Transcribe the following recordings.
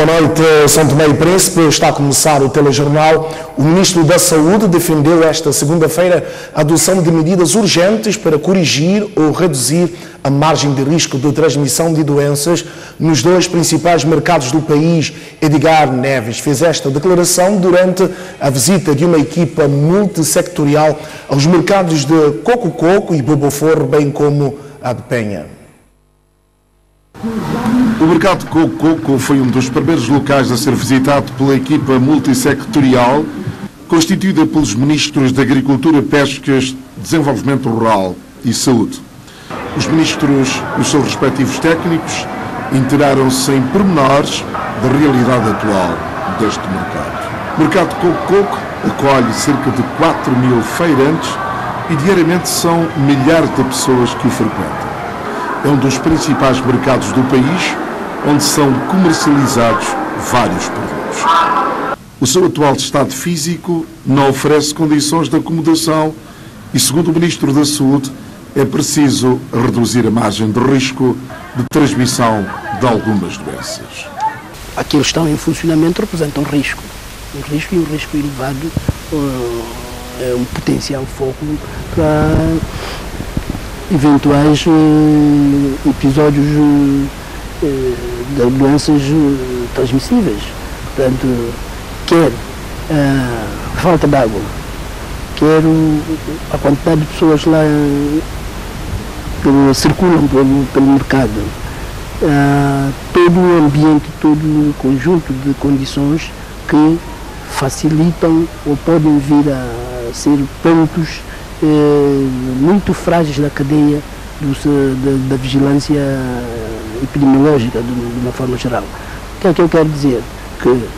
noite, São Tomé e Príncipe. Está a começar o telejornal. O Ministro da Saúde defendeu esta segunda-feira a adoção de medidas urgentes para corrigir ou reduzir a margem de risco de transmissão de doenças nos dois principais mercados do país. Edgar Neves fez esta declaração durante a visita de uma equipa multissectorial aos mercados de Coco e Boboforro, bem como a de Penha. O mercado de Coco foi um dos primeiros locais a ser visitado pela equipa multissectorial constituída pelos ministros da Agricultura, Pescas, Desenvolvimento Rural e Saúde. Os ministros e os seus respectivos técnicos inteiraram-se em pormenores da realidade atual deste mercado. O mercado de Coco acolhe cerca de 4.000 feirantes e diariamente são milhares de pessoas que o frequentam. É um dos principais mercados do país, onde são comercializados vários produtos. O seu atual estado físico não oferece condições de acomodação e, segundo o Ministro da Saúde, é preciso reduzir a margem de risco de transmissão de algumas doenças. Aqueles que estão em funcionamento representam risco. Um risco elevado, um potencial foco para eventuais episódios de doenças transmissíveis. Portanto, quer a falta de água, quer a quantidade de pessoas lá que circulam pelo mercado, todo o ambiente, todo o conjunto de condições que facilitam ou podem vir a ser pontos muito frágeis da cadeia da vigilância epidemiológica de uma forma geral. O que é que eu quero dizer? Que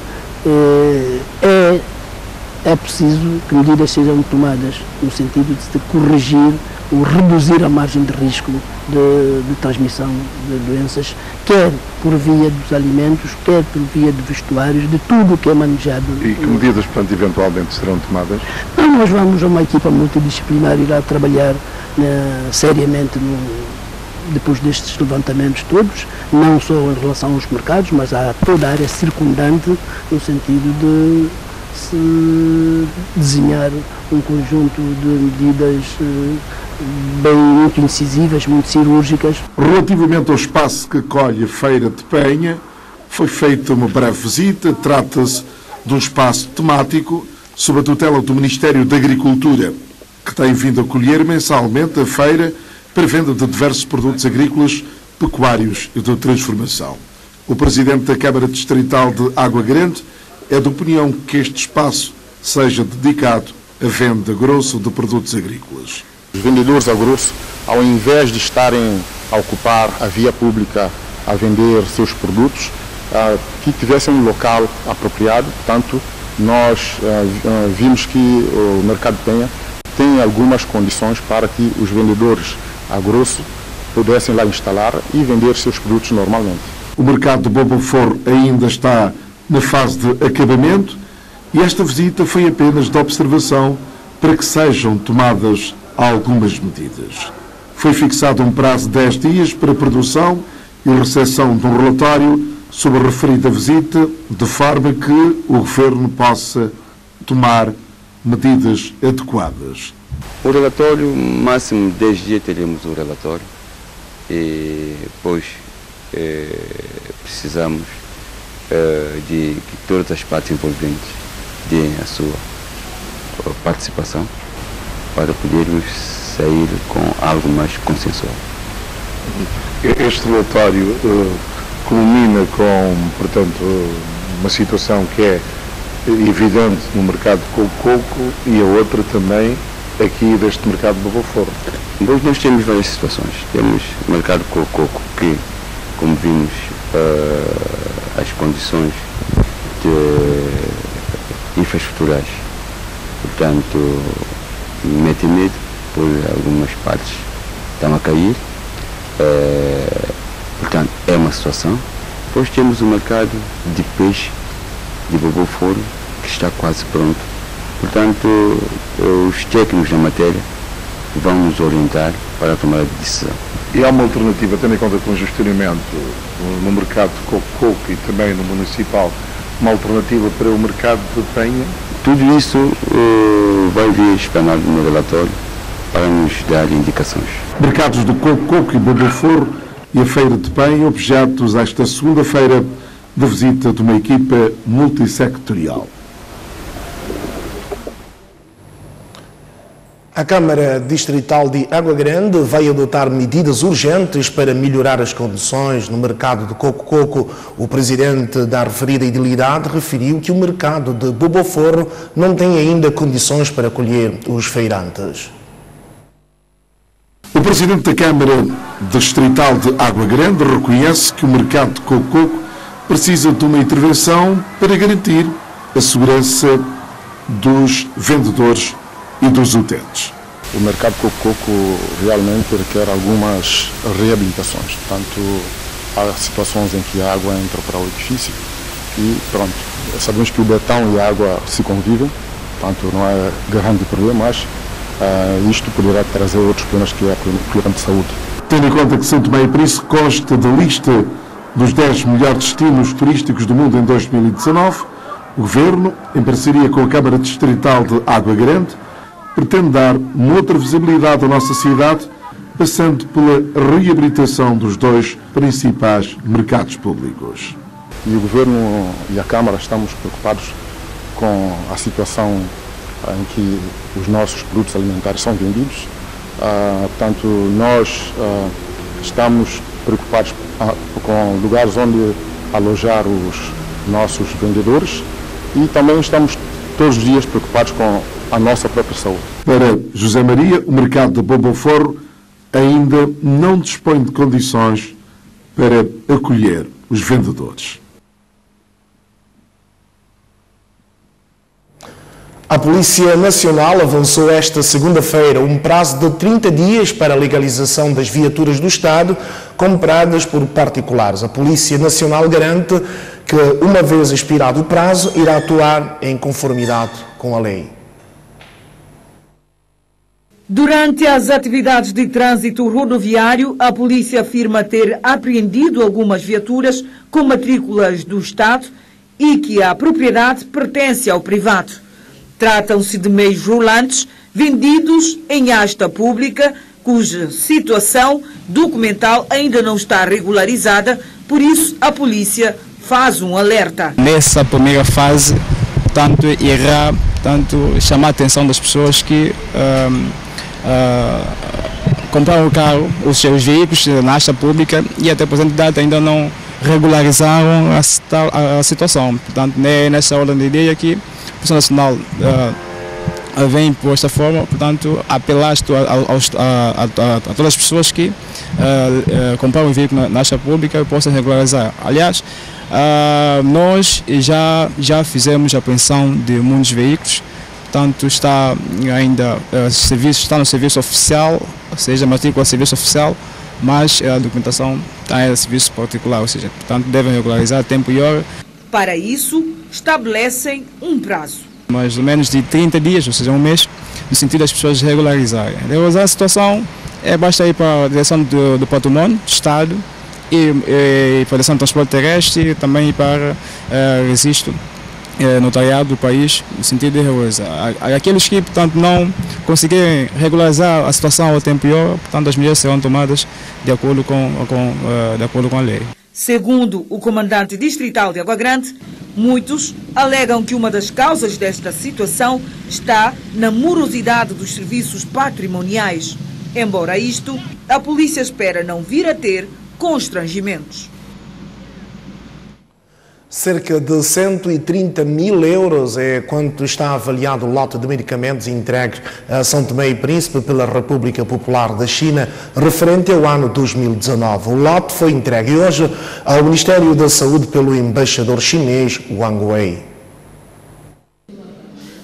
é preciso que medidas sejam tomadas no sentido de se corrigir ou reduzir a margem de risco de transmissão de doenças, quer por via dos alimentos, quer por via de vestuários, de tudo o que é manejado. E que medidas, portanto, eventualmente serão tomadas? Não, nós vamos a uma equipa multidisciplinar irá trabalhar seriamente depois destes levantamentos todos, não só em relação aos mercados, mas a toda a área circundante, no sentido de se desenhar um conjunto de medidas muito incisivas, muito cirúrgicas. Relativamente ao espaço que acolhe a Feira de Penha, foi feita uma breve visita. Trata-se de um espaço temático sob a tutela do Ministério da Agricultura, que tem vindo a acolher mensalmente a feira para venda de diversos produtos agrícolas, pecuários e de transformação. O Presidente da Câmara Distrital de Água Grande é de opinião que este espaço seja dedicado à venda grosso de produtos agrícolas. Os vendedores a grosso, ao invés de estarem a ocupar a via pública a vender seus produtos, que tivessem um local apropriado. Portanto, nós vimos que o Mercado de Penha tem algumas condições para que os vendedores a grosso pudessem lá instalar e vender seus produtos normalmente. O mercado de Boboforro ainda está na fase de acabamento e esta visita foi apenas de observação para que sejam tomadas algumas medidas. Foi fixado um prazo de 10 dias para a produção e recepção de um relatório sobre a referida visita, de forma que o Governo possa tomar medidas adequadas. O relatório, máximo 10 dias teremos o relatório e depois precisamos de que todas as partes envolventes deem a sua participação para podermos sair com algo mais consensual. Este relatório culmina com, portanto, uma situação que é evidente no mercado de coco e a outra também aqui deste mercado de Boboforro. Pois nós temos várias situações. Temos o mercado de coco que, como vimos, as condições infraestruturais, portanto, mete medo, por algumas partes estão a cair, portanto, é uma situação. Depois temos o mercado de peixe de Boboforro, que está quase pronto. Portanto, os técnicos da matéria vão nos orientar para tomar a decisão. E há uma alternativa, tendo em conta que o congestionamento no mercado de coco e também no municipal, uma alternativa para o mercado de Penha? Tudo isso vai vir explanado no relatório para nos dar indicações. Mercados de coco e Boboforro e a Feira de Penha, objetos esta segunda-feira da visita de uma equipa multissectorial. A Câmara Distrital de Água Grande vai adotar medidas urgentes para melhorar as condições no mercado de coco. O presidente da referida edilidade referiu que o mercado de Boboforro não tem ainda condições para acolher os feirantes. O presidente da Câmara Distrital de Água Grande reconhece que o mercado de coco precisa de uma intervenção para garantir a segurança dos vendedores e dos utentes. O mercado de coco realmente requer algumas reabilitações. Portanto, há situações em que a água entra para o edifício e pronto. Sabemos que o betão e a água se convivem, portanto não é grande problema, mas isto poderá trazer outros problemas que é problema de saúde. Tendo em conta que São Tomé e Príncipe consta da lista dos 10 melhores destinos turísticos do mundo em 2019, o Governo, em parceria com a Câmara Distrital de Água Grande, pretende dar uma outra visibilidade à nossa cidade, passando pela reabilitação dos 2 principais mercados públicos. E o Governo e a Câmara estamos preocupados com a situação em que os nossos produtos alimentares são vendidos. Portanto, nós estamos preocupados com lugares onde alojar os nossos vendedores e também estamos todos os dias preocupados com a nossa própria saúde. Para José Maria, o mercado de Boboforro ainda não dispõe de condições para acolher os vendedores. A Polícia Nacional avançou esta segunda-feira um prazo de 30 dias para a legalização das viaturas do Estado compradas por particulares. A Polícia Nacional garante que, uma vez expirado o prazo, irá atuar em conformidade com a lei. Durante as atividades de trânsito rodoviário, a polícia afirma ter apreendido algumas viaturas com matrículas do Estado e que a propriedade pertence ao privado. Tratam-se de meios rolantes vendidos em asta pública, cuja situação documental ainda não está regularizada, por isso a polícia faz um alerta. Nessa primeira fase, portanto, irá chamar a atenção das pessoas que compraram o carro, os seus veículos na asta pública e até a presente data ainda não regularizaram a situação. Portanto, nessa ordem de ideia aqui, a Polícia Nacional vem por esta forma, portanto, apelar a todas as pessoas que compraram o veículo na asta pública possam regularizar. Aliás, nós já fizemos a apreensão de muitos veículos, portanto, está no serviço oficial, ou seja, matrícula de serviço oficial, mas a documentação está em serviço particular, ou seja, portanto, devem regularizar tempo e hora. Para isso, estabelecem um prazo. Mais ou menos de 30 dias, ou seja, um mês, no sentido das pessoas regularizarem. Regularizar a situação, basta ir para a direção do patrimônio, do Estado, e para a direção do transporte terrestre, e também ir para o registro notariado do país, no sentido de regularizar. Aqueles que, portanto, não conseguirem regularizar a situação ao tempo e hora, portanto, as medidas serão tomadas de acordo com a lei. Segundo o comandante distrital de Água Grande, muitos alegam que uma das causas desta situação está na morosidade dos serviços patrimoniais. Embora isto, a polícia espera não vir a ter constrangimentos. Cerca de 130 mil euros é quanto está avaliado o lote de medicamentos entregues a São Tomé e Príncipe pela República Popular da China, referente ao ano 2019. O lote foi entregue hoje ao Ministério da Saúde pelo embaixador chinês Wang Wei.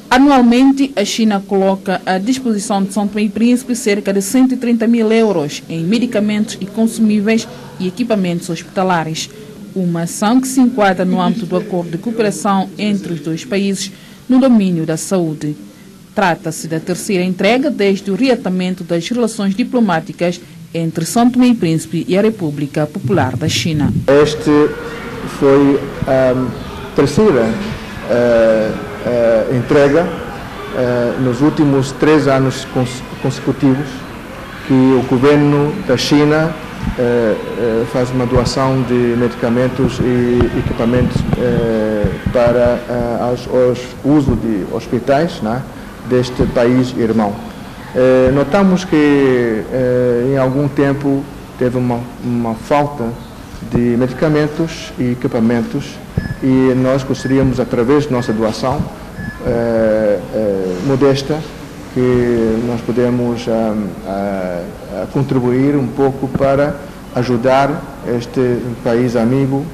Anualmente, a China coloca à disposição de São Tomé e Príncipe cerca de 130 mil euros em medicamentos e consumíveis e equipamentos hospitalares. Uma ação que se enquadra no âmbito do acordo de cooperação entre os dois países no domínio da saúde. Trata-se da terceira entrega desde o reatamento das relações diplomáticas entre São Tomé e Príncipe e a República Popular da China. Este foi a terceira entrega nos últimos 3 anos consecutivos que o governo da China faz uma doação de medicamentos e equipamentos para o uso de hospitais, né, deste país irmão. Notamos que em algum tempo teve uma falta de medicamentos e equipamentos e nós gostaríamos, através de nossa doação modesta, que nós podemos contribuir um pouco para ajudar este país amigo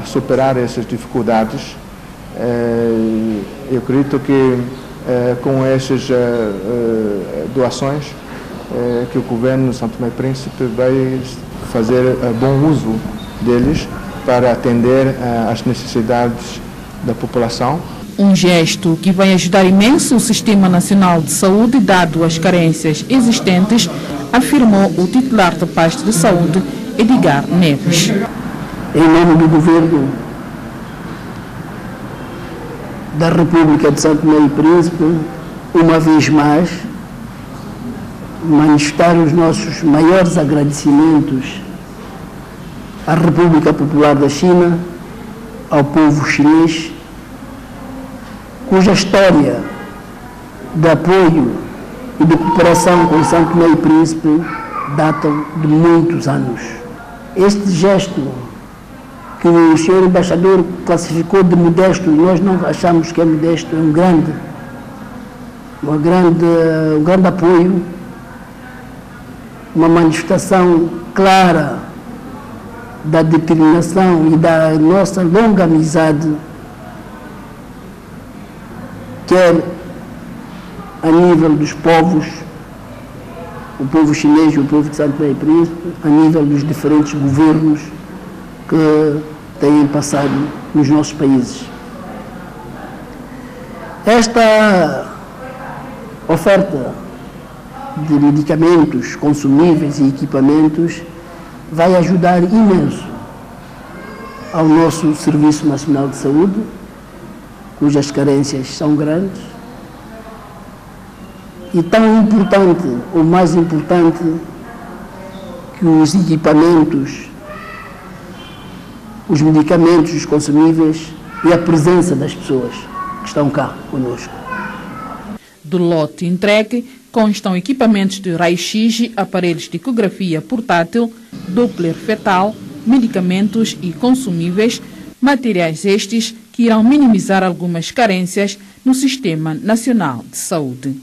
a superar essas dificuldades. Eu acredito que com essas doações que o governo de São Tomé e Príncipe vai fazer bom uso deles para atender às necessidades da população. Um gesto que vai ajudar imenso o Sistema Nacional de Saúde, dado as carências existentes, afirmou o titular da pasta de saúde, Edgar Neves. Em nome do governo da República de São Tomé e Príncipe, uma vez mais, manifestar os nossos maiores agradecimentos à República Popular da China, ao povo chinês, cuja história de apoio e de cooperação com São Tomé e Príncipe datam de muitos anos. Este gesto que o senhor embaixador classificou de modesto, nós não achamos que é modesto, é um grande apoio, uma manifestação clara da determinação e da nossa longa amizade, quer a nível dos povos, o povo chinês e o povo de São Tomé e Príncipe, a nível dos diferentes governos que têm passado nos nossos países. Esta oferta de medicamentos, consumíveis e equipamentos vai ajudar imenso ao nosso Serviço Nacional de Saúde, cujas carências são grandes, e tão importante, ou mais importante, que os equipamentos, os medicamentos, os consumíveis e a presença das pessoas que estão cá conosco. Do lote entregue constam equipamentos de raio-x, aparelhos de ecografia portátil, Doppler fetal, medicamentos e consumíveis, materiais estes que irão minimizar algumas carências no Sistema Nacional de Saúde.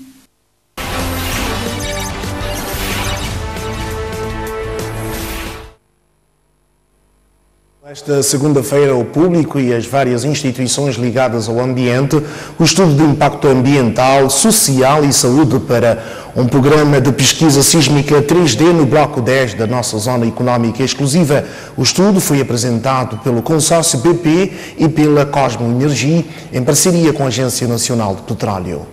Esta segunda-feira, o público e as várias instituições ligadas ao ambiente, o estudo de impacto ambiental, social e saúde para um programa de pesquisa sísmica 3D no Bloco 10 da nossa Zona Económica Exclusiva. O estudo foi apresentado pelo consórcio BP e pela Cosmo Energia, em parceria com a Agência Nacional de Petróleo.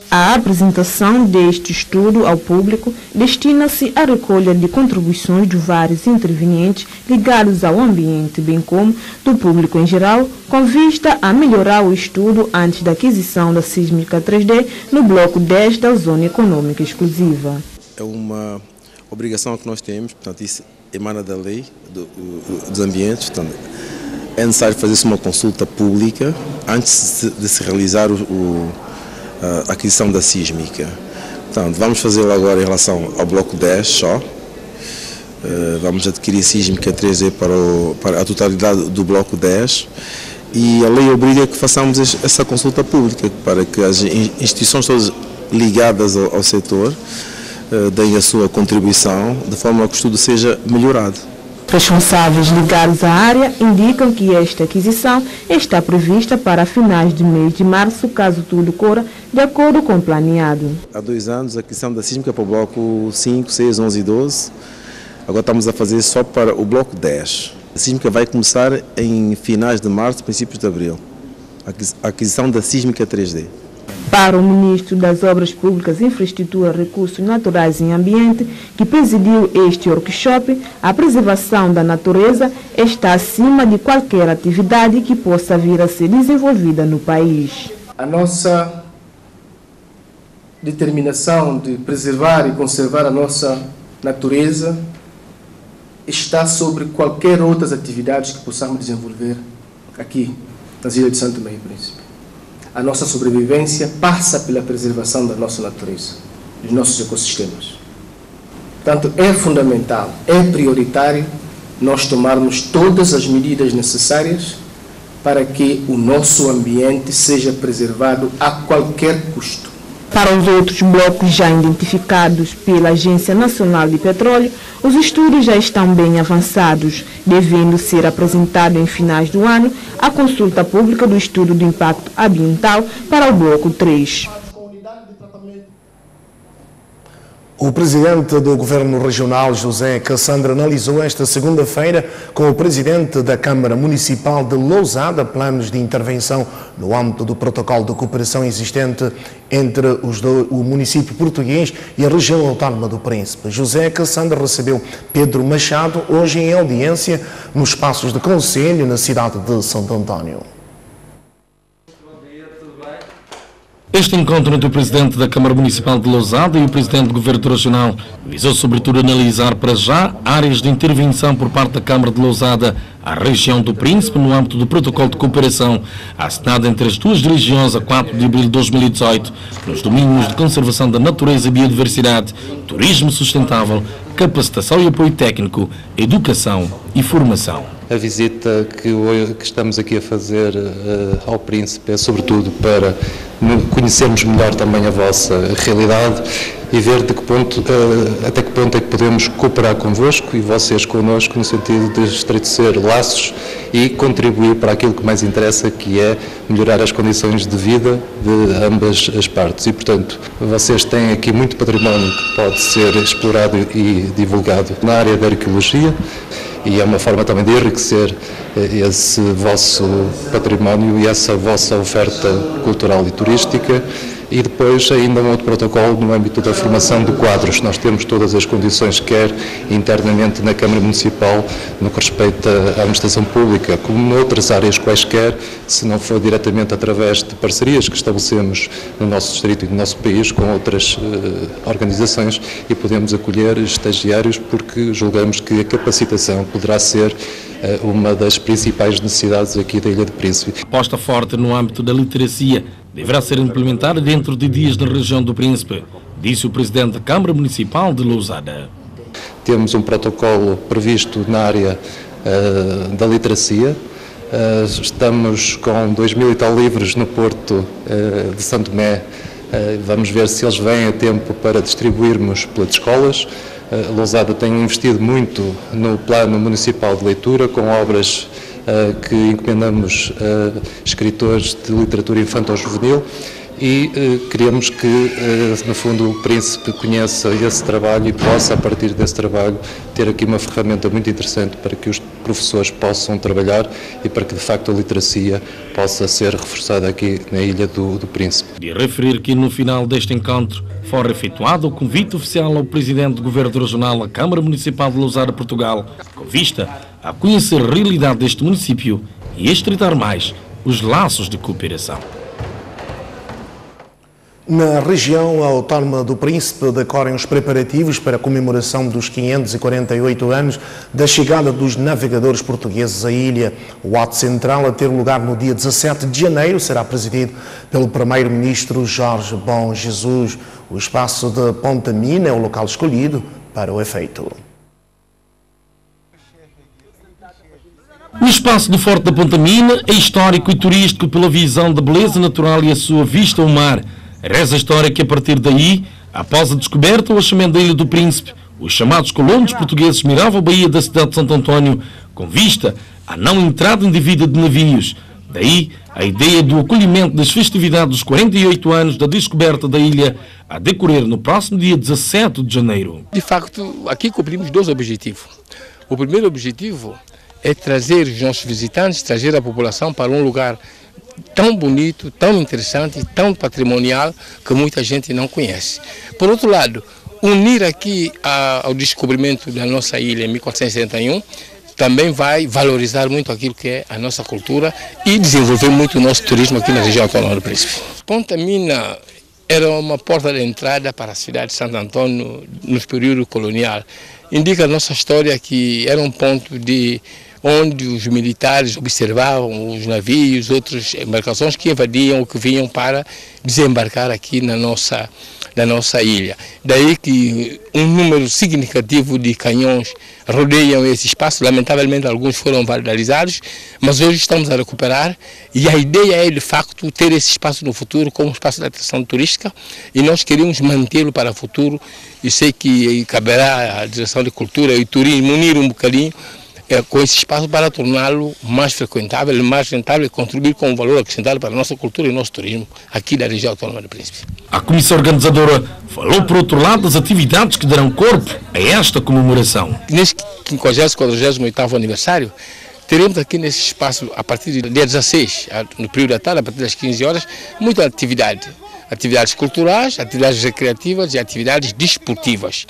A apresentação deste estudo ao público destina-se à recolha de contribuições de vários intervenientes ligados ao ambiente, bem como do público em geral, com vista a melhorar o estudo antes da aquisição da sísmica 3D no Bloco 10 da Zona Econômica Exclusiva. É uma obrigação que nós temos, portanto, isso emana da lei dos ambientes, portanto, é necessário fazer-se uma consulta pública antes de se realizar a aquisição da sísmica. Portanto, vamos fazê-lo agora em relação ao Bloco 10 só. Vamos adquirir sísmica 3D para a totalidade do Bloco 10 e a lei obriga que façamos essa consulta pública para que as instituições todas ligadas ao setor deem a sua contribuição de forma a que o estudo seja melhorado. Responsáveis ligados à área indicam que esta aquisição está prevista para finais de mês de março, caso tudo corra de acordo com o planeado. Há 2 anos a aquisição da sísmica para o Bloco 5, 6, 11 e 12. Agora estamos a fazer só para o Bloco 10. A sísmica vai começar em finais de março, princípios de abril. A aquisição da sísmica 3D. Para o Ministro das Obras Públicas, Infraestrutura, Recursos Naturais e Ambiente, que presidiu este workshop, a preservação da natureza está acima de qualquer atividade que possa vir a ser desenvolvida no país. A nossa determinação de preservar e conservar a nossa natureza está sobre qualquer outras atividades que possamos desenvolver aqui nas Ilhas de Santo Tomé e Príncipe. A nossa sobrevivência passa pela preservação da nossa natureza, dos nossos ecossistemas. Portanto, é fundamental, é prioritário nós tomarmos todas as medidas necessárias para que o nosso ambiente seja preservado a qualquer custo. Para os outros blocos já identificados pela Agência Nacional de Petróleo, os estudos já estão bem avançados, devendo ser apresentado em finais do ano a consulta pública do estudo do impacto ambiental para o bloco 3. O presidente do Governo Regional, José Cassandra, analisou esta segunda-feira com o presidente da Câmara Municipal de Lousada planos de intervenção no âmbito do protocolo de cooperação existente entre o município português e a região autónoma do Príncipe. José Cassandra recebeu Pedro Machado hoje em audiência nos espaços de conselho na cidade de Santo António. Este encontro entre o Presidente da Câmara Municipal de Lousada e o Presidente do Governo Regional visou sobretudo analisar para já áreas de intervenção por parte da Câmara de Lousada à região do Príncipe no âmbito do protocolo de cooperação assinado entre as duas regiões a 4 de abril de 2018 nos domínios de conservação da natureza e biodiversidade, turismo sustentável, capacitação e apoio técnico, educação e formação. A visita que estamos aqui a fazer ao Príncipe é sobretudo para conhecermos melhor também a vossa realidade e ver de que ponto, até que ponto é que podemos cooperar convosco e vocês connosco no sentido de estreitecer laços e contribuir para aquilo que mais interessa, que é melhorar as condições de vida de ambas as partes. E, portanto, vocês têm aqui muito património que pode ser explorado e divulgado na área da arqueologia, e é uma forma também de enriquecer esse vosso património e essa vossa oferta cultural e turística. E depois ainda um outro protocolo no âmbito da formação de quadros. Nós temos todas as condições, quer internamente na Câmara Municipal, no que respeita à administração pública, como noutras áreas quaisquer, se não for diretamente através de parcerias que estabelecemos no nosso distrito e no nosso país com outras organizações, e podemos acolher estagiários porque julgamos que a capacitação poderá ser uma das principais necessidades aqui da Ilha de Príncipe. Aposta forte no âmbito da literacia deverá ser implementada dentro de dias na região do Príncipe, disse o Presidente da Câmara Municipal de Lousada. Temos um protocolo previsto na área da literacia. Estamos com 2000 e tal livros no Porto de Santo Tomé. Vamos ver se eles vêm a tempo para distribuirmos pelas escolas. Lousada tem investido muito no plano municipal de leitura, com obras que encomendamos a escritores de literatura infantil-juvenil, e queremos que, no fundo, o Príncipe conheça esse trabalho e possa, a partir desse trabalho, ter aqui uma ferramenta muito interessante para que os professores possam trabalhar e para que, de facto, a literacia possa ser reforçada aqui na Ilha do Príncipe. De referir que, no final deste encontro, foi efetuado o convite oficial ao Presidente do Governo Regional da Câmara Municipal de Lousada, Portugal, com vista a conhecer a realidade deste município e estreitar mais os laços de cooperação. Na região autónoma do Príncipe decorrem os preparativos para a comemoração dos 548 anos da chegada dos navegadores portugueses à ilha. O ato central, a ter lugar no dia 17 de janeiro, será presidido pelo primeiro-ministro Jorge Bom Jesus. O espaço de Ponta Mina é o local escolhido para o efeito. O espaço do Forte da Ponta Mina é histórico e turístico pela visão da beleza natural e a sua vista ao mar. Reza a história que, a partir daí, após a descoberta ou achamento da Ilha do Príncipe, os chamados colonos portugueses miravam a baía da cidade de Santo António com vista à não entrada indevida de navios. Daí a ideia do acolhimento das festividades dos 48 anos da descoberta da ilha a decorrer no próximo dia 17 de janeiro. De facto, aqui cumprimos dois objetivos. O primeiro objetivo é trazer os nossos visitantes, trazer a população para um lugar tão bonito, tão interessante, tão patrimonial, que muita gente não conhece. Por outro lado, unir aqui ao descobrimento da nossa ilha em 1471, também vai valorizar muito aquilo que é a nossa cultura e desenvolver muito o nosso turismo aqui na região autónoma do Príncipe. Ponta Mina era uma porta de entrada para a cidade de Santo Antônio no período colonial. Indica a nossa história que era um ponto de onde os militares observavam os navios, outras embarcações que invadiam ou que vinham para desembarcar aqui na nossa ilha. Daí que um número significativo de canhões rodeiam esse espaço. Lamentavelmente alguns foram vandalizados, mas hoje estamos a recuperar e a ideia é de facto ter esse espaço no futuro como espaço de atração turística e nós queremos mantê-lo para o futuro e sei que caberá à Direção de Cultura e Turismo unir um bocadinho com esse espaço para torná-lo mais frequentável, mais rentável e contribuir com um valor acrescentado para a nossa cultura e nosso turismo aqui da região autónoma do Príncipe. A comissão organizadora falou, por outro lado, das atividades que darão corpo a esta comemoração. Neste 48º aniversário, teremos aqui nesse espaço, a partir do dia 16, no período da tarde, a partir das 15 horas, muita atividade. Atividades culturais, atividades recreativas e atividades desportivas.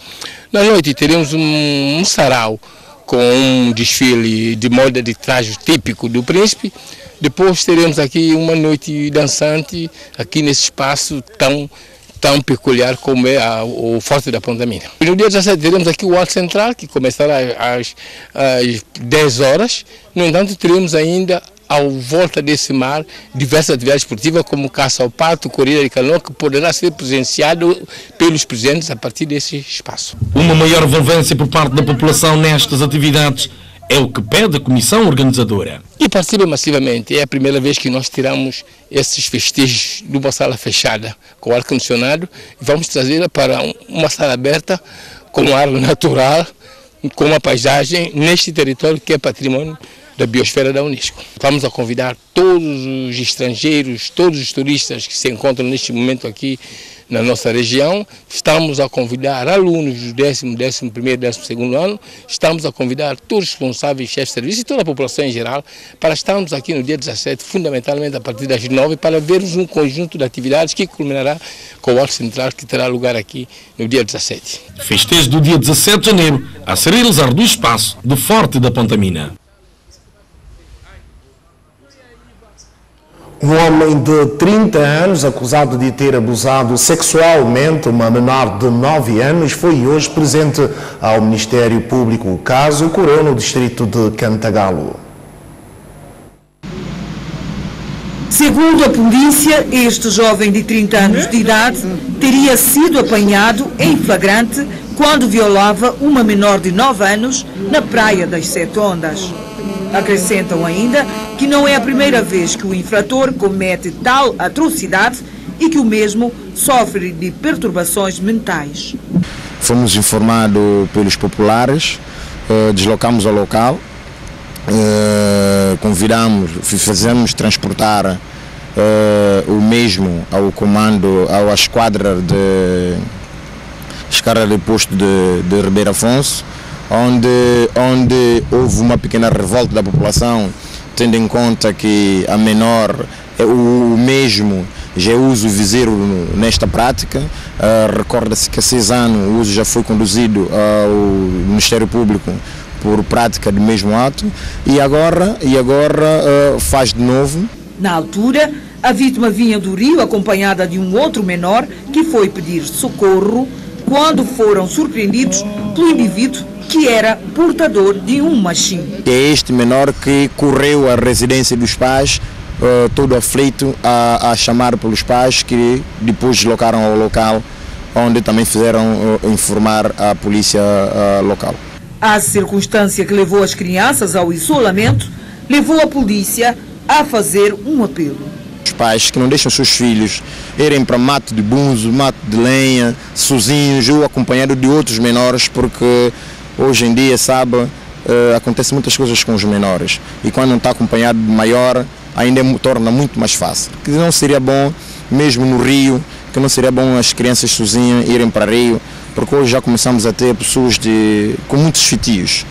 Na noite teremos um sarau com um desfile de moda de traje típico do Príncipe. Depois teremos aqui uma noite dançante aqui nesse espaço tão peculiar como é o Forte da Ponta Mina. No dia 17 teremos aqui o Alto Central, que começará às 10 horas. No entanto, teremos ainda, ao volta desse mar, diversas atividades esportivas, como caça ao pato, corrida de canoa, que poderá ser presenciado pelos presentes a partir desse espaço. Uma maior envolvência por parte da população nestas atividades é o que pede a comissão organizadora. E participa massivamente. É a primeira vez que nós tiramos esses festejos de uma sala fechada com ar-condicionado e vamos trazê-la para uma sala aberta com ar natural, com uma paisagem neste território que é patrimônio da biosfera da Unesco. Vamos a convidar todos os estrangeiros, todos os turistas que se encontram neste momento aqui na nossa região. Estamos a convidar alunos do 10º, 11º, 12º ano, estamos a convidar todos os responsáveis, chefes de serviço e toda a população em geral para estarmos aqui no dia 17, fundamentalmente a partir das 9, para vermos um conjunto de atividades que culminará com o Alto Central, que terá lugar aqui no dia 17. Festejo do dia 17 de janeiro a ser realizado do espaço do Forte da Ponta Mina. Um homem de 30 anos, acusado de ter abusado sexualmente uma menor de 9 anos, foi hoje presente ao Ministério Público. O caso ocorreu no distrito de Cantagalo. Segundo a polícia, este jovem de 30 anos de idade teria sido apanhado em flagrante quando violava uma menor de 9 anos na Praia das Sete Ondas. Acrescentam ainda que não é a primeira vez que o infrator comete tal atrocidade e que o mesmo sofre de perturbações mentais. Fomos informados pelos populares, deslocamos ao local, fizemos transportar o mesmo ao comando, à esquadra de posto de Ribeiro Afonso, onde houve uma pequena revolta da população, tendo em conta que a menor, o mesmo já usa o viseiro nesta prática. Recorda-se que há 6 anos o uso já foi conduzido ao Ministério Público por prática do mesmo ato e agora faz de novo. Na altura, a vítima vinha do Rio acompanhada de um outro menor que foi pedir socorro quando foram surpreendidos pelo indivíduo que era portador de um machim. É este menor que correu à residência dos pais, todo aflito, a chamar pelos pais, que depois deslocaram ao local, onde também fizeram informar a polícia local. A circunstância que levou as crianças ao isolamento levou a polícia a fazer um apelo. Os pais que não deixam seus filhos irem para mato de bunzo, mato de lenha, sozinhos ou acompanhados de outros menores, porque hoje em dia, sabe, acontece muitas coisas com os menores e quando não está acompanhado de maior, ainda torna muito mais fácil. Que não seria bom, mesmo no Rio, que não seria bom as crianças sozinhas irem para Rio, porque hoje já começamos a ter pessoas com muitos feitios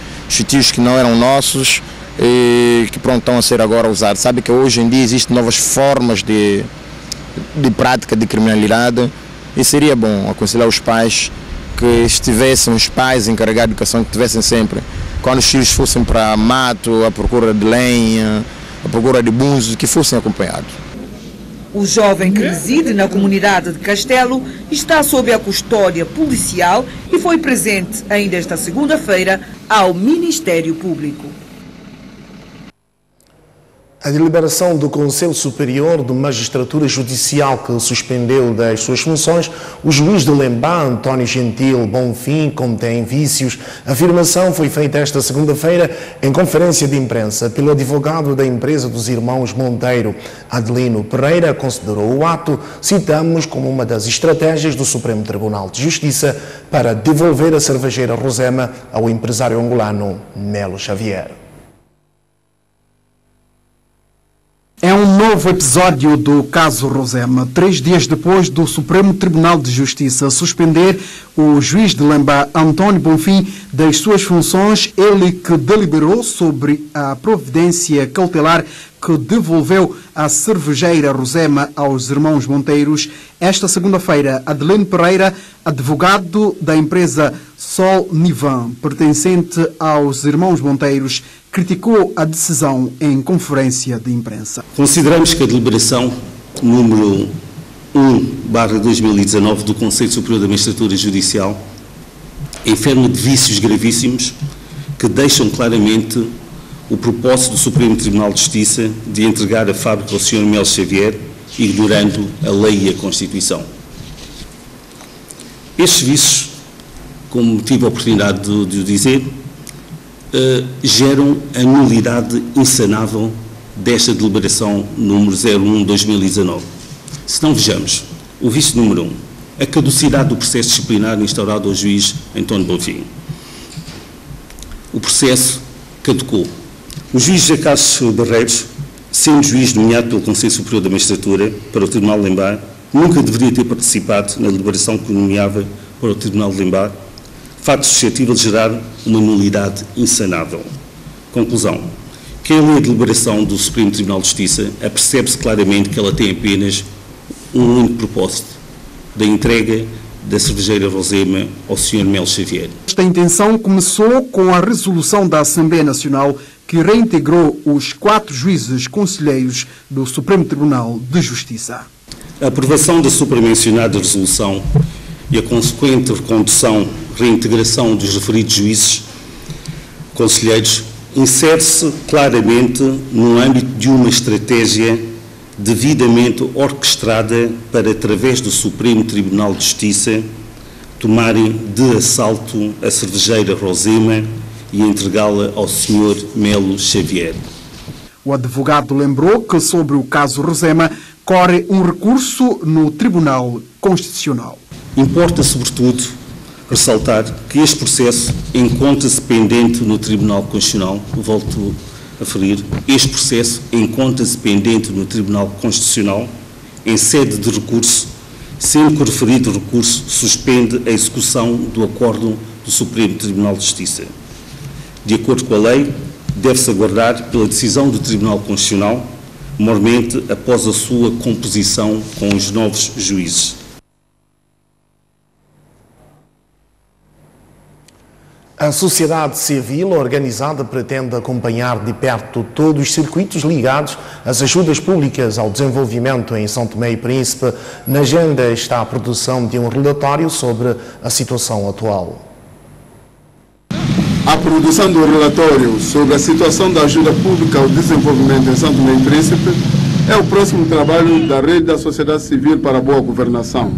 que não eram nossos, e que pronto, estão a ser agora usados. Sabe que hoje em dia existem novas formas de prática de criminalidade e seria bom aconselhar os pais que estivessem, os pais encarregados de educação, que estivessem sempre, quando os filhos fossem para mato, à procura de lenha, à procura de bunzos, que fossem acompanhados. O jovem que reside na comunidade de Castelo está sob a custódia policial e foi presente ainda esta segunda-feira ao Ministério Público. A deliberação do Conselho Superior de Magistratura Judicial, que suspendeu das suas funções o juiz de Lembá, António Gentil Bonfim, contém vícios. A afirmação foi feita esta segunda-feira em conferência de imprensa pelo advogado da empresa dos irmãos Monteiro. Adelino Pereira considerou o ato, citamos, como uma das estratégias do Supremo Tribunal de Justiça para devolver a cervejeira Rosema ao empresário angolano Melo Xavier. É um novo episódio do caso Rosema. 3 dias depois do Supremo Tribunal de Justiça suspender o juiz de Lembá, António Bonfim, das suas funções, ele que deliberou sobre a providência cautelar que devolveu a cervejeira Rosema aos irmãos Monteiros. Esta segunda-feira, Adelino Pereira, advogado da empresa Sol Nivan, pertencente aos irmãos Monteiros, criticou a decisão em conferência de imprensa. Consideramos que a deliberação número 1/2019 do Conselho Superior da Magistratura Judicial enferma de vícios gravíssimos que deixam claramente o propósito do Supremo Tribunal de Justiça de entregar a fábrica ao Sr. Melo Xavier, ignorando a lei e a Constituição. Estes vícios, como tive a oportunidade de dizer, geram a nulidade insanável desta deliberação número 01/2019. Se não vejamos, o vício número 1, a caducidade do processo disciplinar instaurado ao juiz António Bonfim. O processo caducou. O juiz José Carlos Barreiros, sendo juiz nomeado pelo Conselho Superior da Magistratura para o Tribunal de Lembá, nunca deveria ter participado na deliberação que o nomeava para o Tribunal de Lembá, fato suscetível de gerar uma nulidade insanável. Conclusão. Quem lê a deliberação do Supremo Tribunal de Justiça apercebe-se claramente que ela tem apenas um único propósito, da entrega da cervejeira Rosema ao Sr. Melo Xavier. Esta intenção começou com a resolução da Assembleia Nacional que reintegrou os 4 juízes conselheiros do Supremo Tribunal de Justiça. A aprovação da supramencionada resolução e a consequente reintegração dos referidos juízes conselheiros insere-se claramente no âmbito de uma estratégia devidamente orquestrada para, através do Supremo Tribunal de Justiça, tomarem de assalto a cervejeira Rosema e entregá-la ao Sr. Melo Xavier. O advogado lembrou que sobre o caso Rosema corre um recurso no Tribunal Constitucional. Importa, sobretudo, ressaltar que este processo encontra-se pendente no Tribunal Constitucional. Volto a referir, este processo encontra-se pendente no Tribunal Constitucional em sede de recurso, sendo que o referido recurso suspende a execução do acórdão do Supremo Tribunal de Justiça. De acordo com a lei, deve-se aguardar pela decisão do Tribunal Constitucional, mormente após a sua composição com os novos juízes. A sociedade civil organizada pretende acompanhar de perto todos os circuitos ligados às ajudas públicas ao desenvolvimento em São Tomé e Príncipe. Na agenda está a produção de um relatório sobre a situação atual. A produção do relatório sobre a situação da ajuda pública ao desenvolvimento em São Tomé e Príncipe é o próximo trabalho da Rede da Sociedade Civil para a Boa Governação,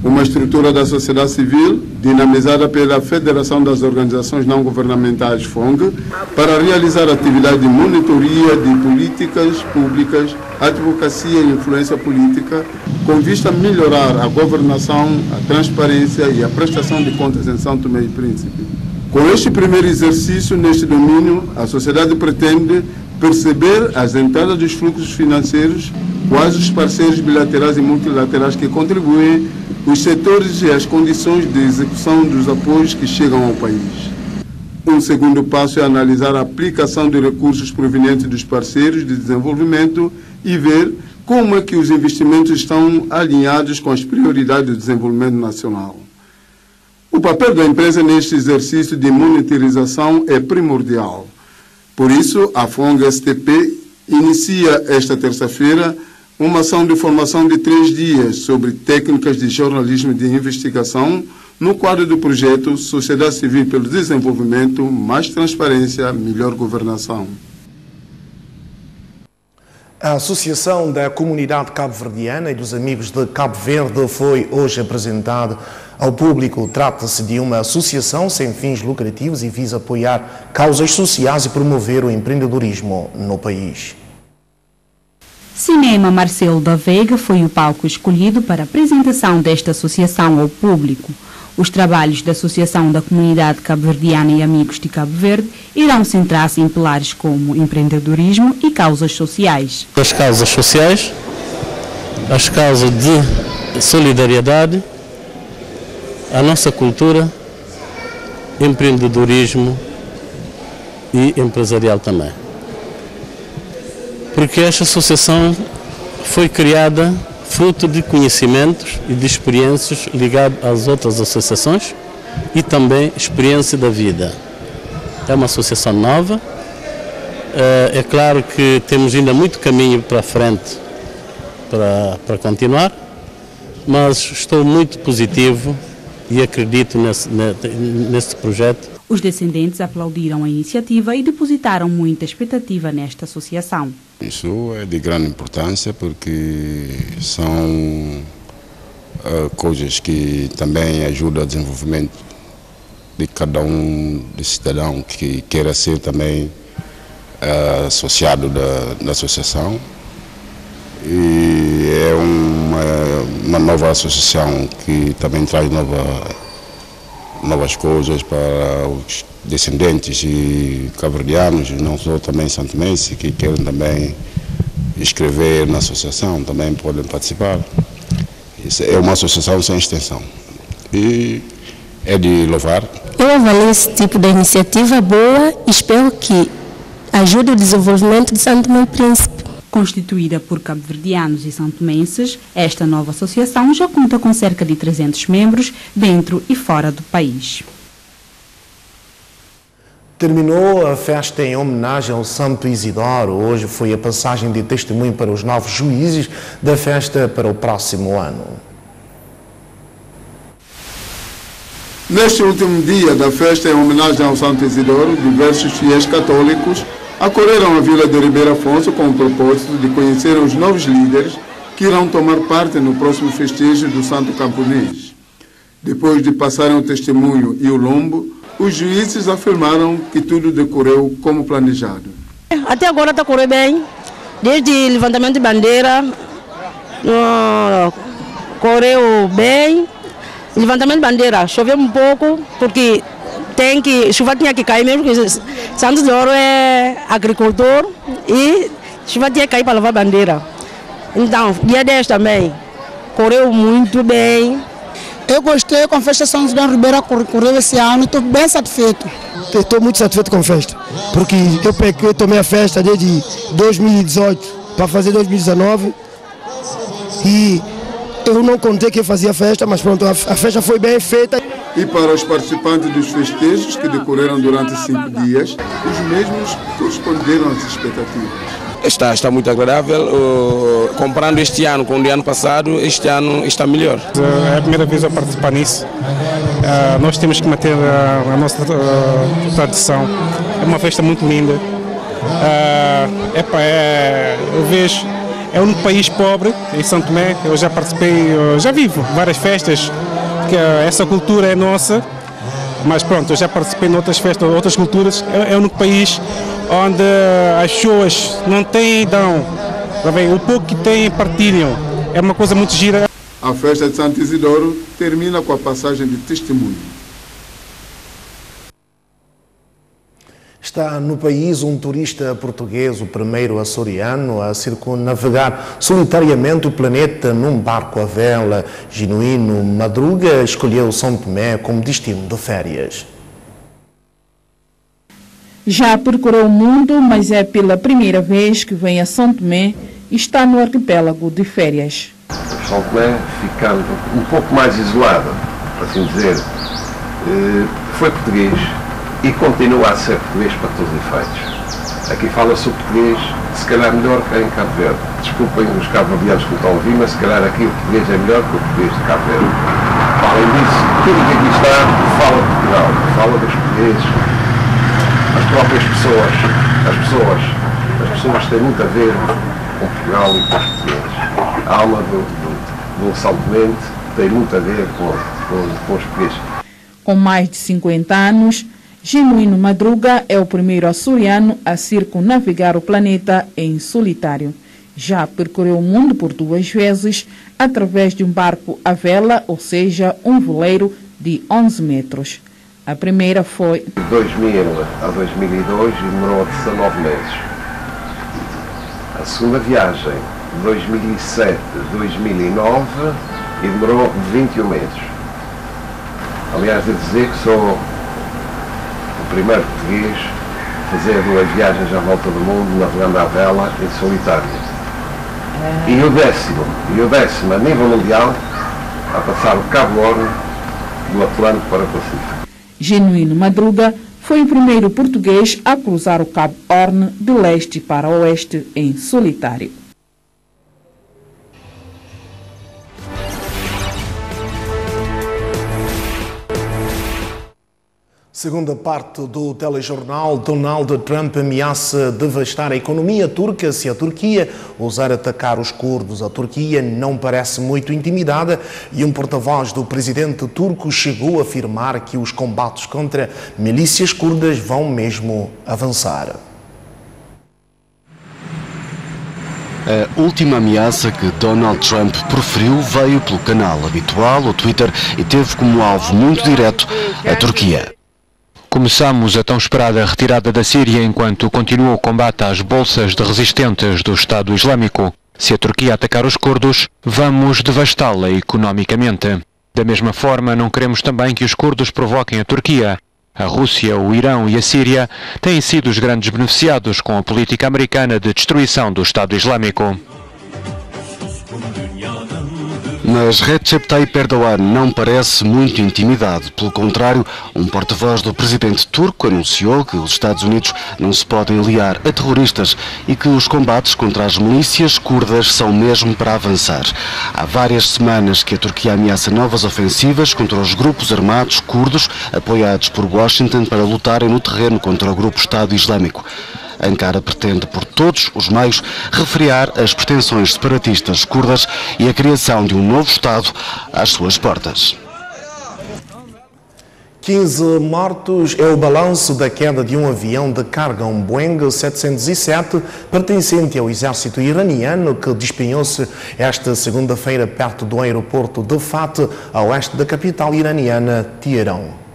uma estrutura da sociedade civil dinamizada pela Federação das Organizações Não Governamentais, FONG, para realizar atividade de monitoria de políticas públicas, advocacia e influência política, com vista a melhorar a governação, a transparência e a prestação de contas em São Tomé e Príncipe. Com este primeiro exercício neste domínio, a sociedade pretende perceber as entradas dos fluxos financeiros, quais os parceiros bilaterais e multilaterais que contribuem, os setores e as condições de execução dos apoios que chegam ao país. Um segundo passo é analisar a aplicação de recursos provenientes dos parceiros de desenvolvimento e ver como é que os investimentos estão alinhados com as prioridades do desenvolvimento nacional. O papel da empresa neste exercício de monitorização é primordial. Por isso, a FONG-STP inicia esta terça-feira uma ação de formação de 3 dias sobre técnicas de jornalismo de investigação no quadro do projeto Sociedade Civil pelo Desenvolvimento, Mais Transparência, Melhor Governação. A Associação da Comunidade Cabo-Verdiana e dos Amigos de Cabo Verde foi hoje apresentada ao público. Trata-se de uma associação sem fins lucrativos e visa apoiar causas sociais e promover o empreendedorismo no país. Cinema Marcelo da Veiga foi o palco escolhido para a apresentação desta associação ao público. Os trabalhos da Associação da Comunidade Cabo-Verdiana e Amigos de Cabo Verde irão centrar-se em pilares como empreendedorismo e causas sociais. As causas sociais, as causas de solidariedade, a nossa cultura, empreendedorismo e empresarial também. Porque esta associação foi criada fruto de conhecimentos e de experiências ligadas às outras associações e também experiência da vida. É uma associação nova, é claro que temos ainda muito caminho para frente para continuar, mas estou muito positivo e acredito nesse projeto. Os descendentes aplaudiram a iniciativa e depositaram muita expectativa nesta associação. Isso é de grande importância porque são coisas que também ajudam o desenvolvimento de cada um de cidadão que queira ser também associado da associação. E é uma nova associação que também traz novas coisas para os descendentes e cabo-verdianos, não só também santomenses, que querem também escrever na associação, também podem participar. Isso é uma associação sem extensão e é de louvar. Eu avalio esse tipo de iniciativa boa e espero que ajude o desenvolvimento de Santo Tomé e Príncipe. Constituída por cabo-verdianos e santomenses, esta nova associação já conta com cerca de 300 membros dentro e fora do país. Terminou a festa em homenagem ao Santo Isidoro. Hoje foi a passagem de testemunho para os novos juízes da festa para o próximo ano. Neste último dia da festa em homenagem ao Santo Isidoro, diversos fiéis católicos acorreram à Vila de Ribeira Afonso com o propósito de conhecer os novos líderes que irão tomar parte no próximo festejo do Santo Camponês. Depois de passarem o testemunho e o lombo, os juízes afirmaram que tudo decorreu como planejado. Até agora está correndo bem, desde levantamento de bandeira, correu bem. Levantamento de bandeira, choveu um pouco, porque chuva tinha que cair mesmo, porque Santo Isidoro é agricultor e chuva tinha que cair para levar bandeira. Então, dia 10 também, correu muito bem. Eu gostei com a festa São Isidoro Ribeira, correu esse ano, estou bem satisfeito. Estou muito satisfeito com a festa, porque eu tomei a festa desde 2018 para fazer 2019 e eu não contei que eu fazia festa, mas pronto, a festa foi bem feita. E para os participantes dos festejos que decorreram durante 5 dias, os mesmos corresponderam às expectativas. Está muito agradável. Comparando este ano com o ano passado, este ano está melhor. É a primeira vez a participar nisso. Nós temos que manter a nossa tradição. É uma festa muito linda. Eu vejo, é o único país pobre em Santo Tomé. Eu já participei, já vivo várias festas, porque essa cultura é nossa. Mas pronto, eu já participei em outras festas, outras culturas. É o único país onde as pessoas não têm e dão. O pouco que têm, partilham. É uma coisa muito gira. A festa de Santo Isidoro termina com a passagem de testemunho. Está no país um turista português, o primeiro açoriano a circunnavegar solitariamente o planeta num barco à vela. Genuíno Madruga escolheu São Tomé como destino de férias. Já percorreu o mundo, mas é pela primeira vez que vem a São Tomé e está no arquipélago de férias. São Tomé, ficando um pouco mais isolada, por assim dizer, foi português e continua a ser português para todos os efeitos. Aqui fala-se o português, se calhar melhor que em Cabo Verde. Desculpem os cabo-verdianos que me estão a ouvir, mas se calhar aqui o português é melhor que o português de Cabo Verde. Além disso, tudo que aqui está fala de Portugal, fala dos portugueses, as próprias pessoas. As pessoas têm muito a ver com Portugal e com os portugueses. A alma do São Tomé tem muito a ver com os portugueses. Com mais de 50 anos, Genuíno Madruga é o primeiro açoriano a circunnavegar o planeta em solitário. Já percorreu o mundo por 2 vezes através de um barco à vela, ou seja, um veleiro de 11 metros. A primeira foi de 2000 a 2002 e demorou 19 meses. A segunda viagem, de 2007 a 2009, e demorou 21 meses. Aliás, devo dizer que sou o primeiro português a fazer 2 viagens à volta do mundo, navegando à vela em solitário. E o décimo a nível mundial, a passar o Cabo Horn do Atlântico para o Pacífico. Genuíno Madruga foi o primeiro português a cruzar o Cabo Horn de leste para oeste em solitário. Segunda parte do telejornal, Donald Trump ameaça devastar a economia turca se a Turquia ousar atacar os curdos. A Turquia não parece muito intimidada e um porta-voz do presidente turco chegou a afirmar que os combates contra milícias curdas vão mesmo avançar. A última ameaça que Donald Trump proferiu veio pelo canal habitual, o Twitter, e teve como alvo muito direto a Turquia. Começamos a tão esperada retirada da Síria enquanto continua o combate às bolsas de resistentes do Estado Islâmico. Se a Turquia atacar os curdos, vamos devastá-la economicamente. Da mesma forma, não queremos também que os curdos provoquem a Turquia. A Rússia, o Irão e a Síria têm sido os grandes beneficiados com a política americana de destruição do Estado Islâmico. Mas Recep Tayyip Erdogan não parece muito intimidado. Pelo contrário, um porta-voz do presidente turco anunciou que os Estados Unidos não se podem aliar a terroristas e que os combates contra as milícias curdas são mesmo para avançar. Há várias semanas que a Turquia ameaça novas ofensivas contra os grupos armados curdos apoiados por Washington para lutarem no terreno contra o grupo Estado Islâmico. Ankara pretende, por todos os meios, refrear as pretensões separatistas curdas e a criação de um novo Estado às suas portas. 15 mortos é o balanço da queda de um avião de carga, um Boeing 707, pertencente ao exército iraniano, que despenhou-se esta segunda-feira perto do aeroporto de Fat, a oeste da capital iraniana, Teherão.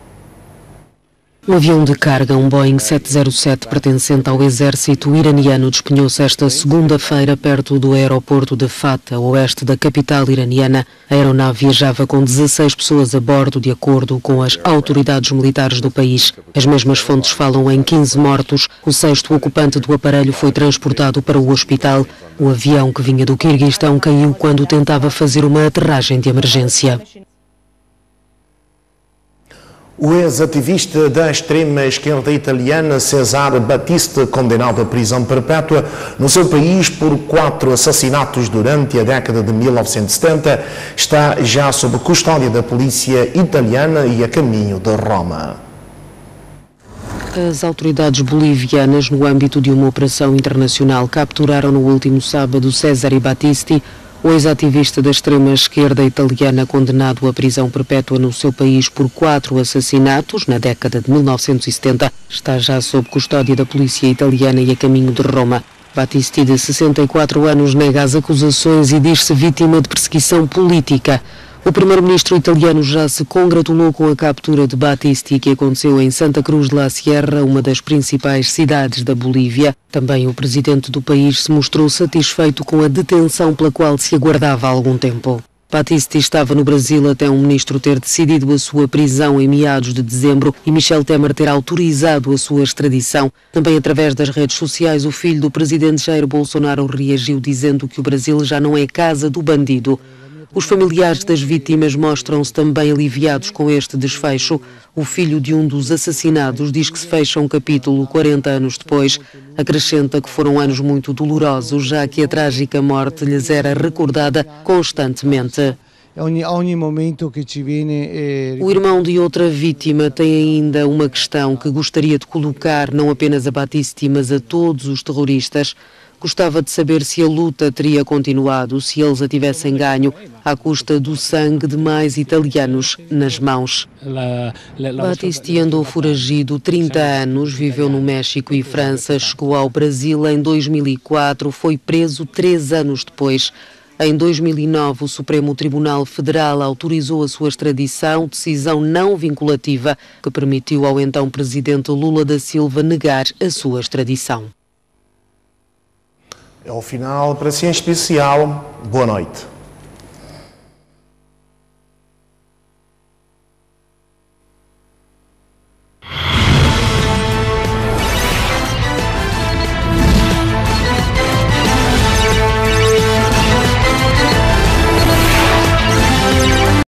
O avião de carga, um Boeing 707 pertencente ao exército iraniano, despenhou-se esta segunda-feira perto do aeroporto de Fat, a oeste da capital iraniana. A aeronave viajava com 16 pessoas a bordo, de acordo com as autoridades militares do país. As mesmas fontes falam em 15 mortos. O 6º ocupante do aparelho foi transportado para o hospital. O avião, que vinha do Quirguistão, caiu quando tentava fazer uma aterragem de emergência. O ex-ativista da extrema-esquerda italiana Cesare Battisti, condenado à prisão perpétua no seu país por 4 assassinatos durante a década de 1970, está já sob custódia da polícia italiana e a caminho de Roma. As autoridades bolivianas, no âmbito de uma operação internacional, capturaram no último sábado Cesare Battisti, o ex-ativista da extrema-esquerda italiana condenado à prisão perpétua no seu país por 4 assassinatos na década de 1970, está já sob custódia da polícia italiana e a caminho de Roma. Battisti, de 64 anos, nega as acusações e diz-se vítima de perseguição política. O primeiro-ministro italiano já se congratulou com a captura de Battisti, que aconteceu em Santa Cruz de la Sierra, uma das principais cidades da Bolívia. Também o presidente do país se mostrou satisfeito com a detenção pela qual se aguardava há algum tempo. Battisti estava no Brasil até um ministro ter decidido a sua prisão em meados de dezembro e Michel Temer ter autorizado a sua extradição. Também através das redes sociais, o filho do presidente Jair Bolsonaro reagiu dizendo que o Brasil já não é casa do bandido. Os familiares das vítimas mostram-se também aliviados com este desfecho. O filho de um dos assassinados diz que se fecha um capítulo 40 anos depois. Acrescenta que foram anos muito dolorosos, já que a trágica morte lhes era recordada constantemente. O irmão de outra vítima tem ainda uma questão que gostaria de colocar não apenas a Battisti, mas a todos os terroristas. Gostava de saber se a luta teria continuado, se eles a tivessem ganho, à custa do sangue de mais italianos nas mãos. Battisti andou foragido 30 anos, viveu no México e França, chegou ao Brasil em 2004, foi preso 3 anos depois. Em 2009, o Supremo Tribunal Federal autorizou a sua extradição, decisão não vinculativa que permitiu ao então presidente Lula da Silva negar a sua extradição. É o final, para si em especial, boa noite.